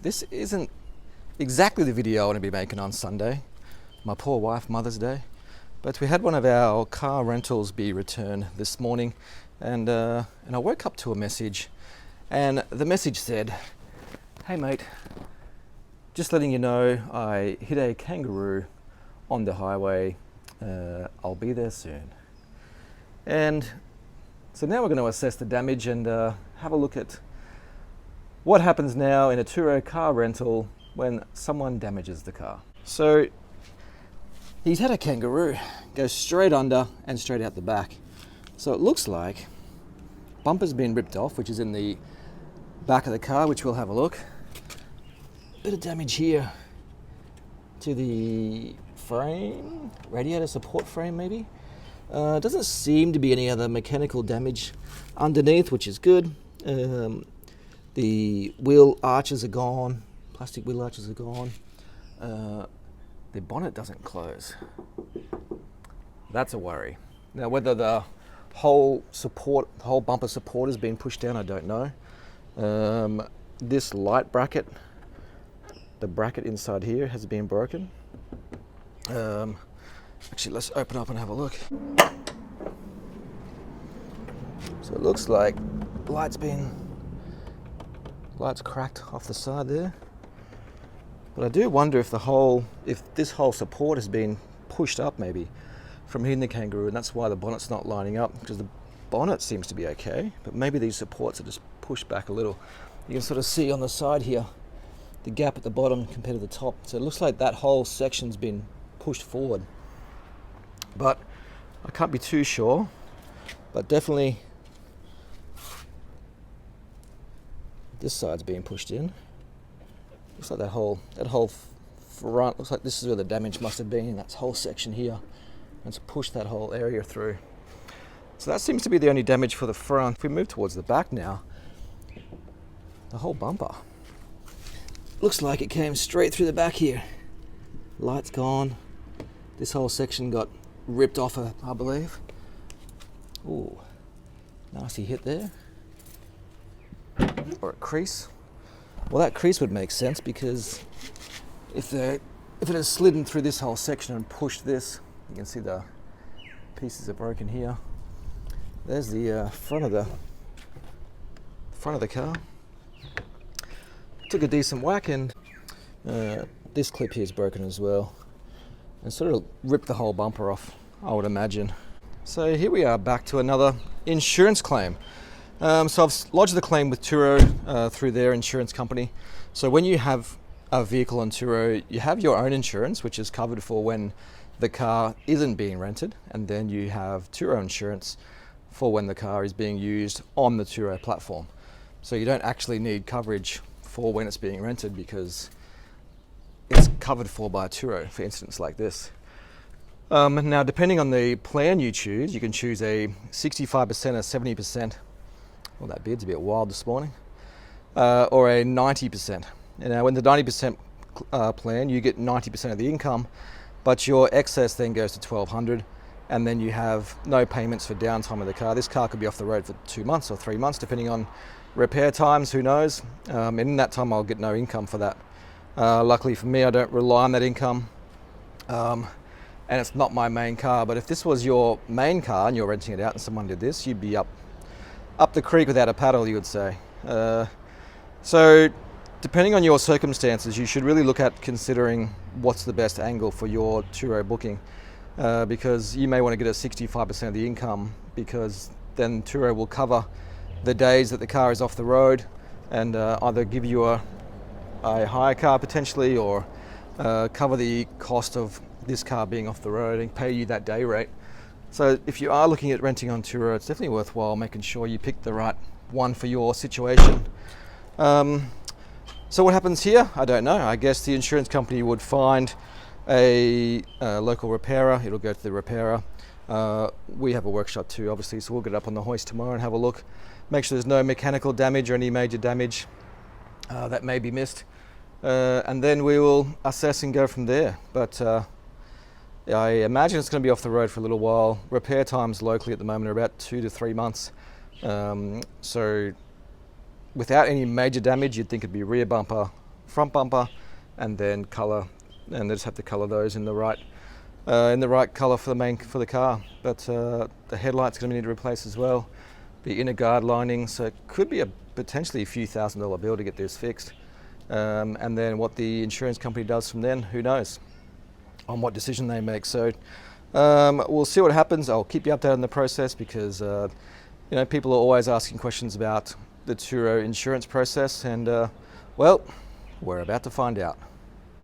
This isn't exactly the video I want to be making on Sunday, my poor wife, Mother's Day, but we had one of our car rentals be returned this morning, and I woke up to a message, and the message said, "Hey mate, just letting you know I hit a kangaroo on the highway. I'll be there soon." And so now we're going to assess the damage and have a look at what happens now in a Turo car rental when someone damages the car. So he's had a kangaroo go straight under and straight out the back. So it looks like bumper's been ripped off, which is in the back of the car, which we'll have a look. Bit of damage here to the frame, radiator support frame maybe. Doesn't seem to be any other mechanical damage underneath, which is good. The wheel arches are gone, plastic wheel arches are gone. The bonnet doesn't close. That's a worry. Now whether the whole bumper support has been pushed down, I don't know. This light bracket, the bracket inside here has been broken. Actually, let's open up and have a look. So it looks like light's cracked off the side there. But I do wonder if this whole support has been pushed up maybe from hitting the kangaroo, and that's why the bonnet's not lining up, because the bonnet seems to be okay, but maybe these supports are just pushed back a little. You can sort of see on the side here the gap at the bottom compared to the top. So it looks like that whole section's been pushed forward. But I can't be too sure, but definitely this side's being pushed in. Looks like that whole front, looks like this is where the damage must have been, in that whole section here. And it's pushed that whole area through. So that seems to be the only damage for the front. If we move towards the back now, the whole bumper looks like it came straight through the back here. Light's gone. This whole section got ripped off, I believe. Ooh, nasty hit there. Or a crease. Well, that crease would make sense, because if it has slidden through this whole section and pushed this, you can see the pieces are broken here. There's the front of the car. Took a decent whack, and this clip here is broken as well, and sort of ripped the whole bumper off, I would imagine. So here we are back to another insurance claim. So I've lodged the claim with Turo through their insurance company. So when you have a vehicle on Turo, you have your own insurance, which is covered for when the car isn't being rented, and then you have Turo insurance for when the car is being used on the Turo platform. So you don't actually need coverage for when it's being rented, because it's covered for by Turo for incidents like this. Now, depending on the plan you choose, you can choose a 65% or 70%. Well, that beard's a bit wild this morning. Or a 90%. Now, when the 90% plan, you get 90% of the income, but your excess then goes to $1,200, and then you have no payments for downtime of the car. This car could be off the road for 2 months or 3 months, depending on repair times, who knows. And in that time, I'll get no income for that. Luckily for me, I don't rely on that income. And it's not my main car. But if this was your main car and you're renting it out and someone did this, you'd be up the creek without a paddle, you would say. So depending on your circumstances, you should really look at considering what's the best angle for your Turo booking, because you may want to get a 65% of the income, because then Turo will cover the days that the car is off the road, and either give you a hire car potentially, or cover the cost of this car being off the road and pay you that day rate. So if you are looking at renting on Turo, it's definitely worthwhile making sure you pick the right one for your situation. So what happens here? I don't know. I guess the insurance company would find a local repairer. It'll go to the repairer. We have a workshop too, obviously, so we'll get up on the hoist tomorrow and have a look. Make sure there's no mechanical damage or any major damage that may be missed. And then we will assess and go from there. But I imagine it's going to be off the road for a little while. Repair times locally at the moment are about 2 to 3 months. So without any major damage, you'd think it'd be rear bumper, front bumper, and then colour, and they just have to colour those in the right colour for the car. But the headlight's going to need to replace as well. The inner guard lining, so it could be a potentially a few $1,000 bill to get this fixed. And then what the insurance company does from then, who knows on what decision they make. So we'll see what happens. I'll keep you updated on the process because people are always asking questions about the Turo insurance process, and well, we're about to find out.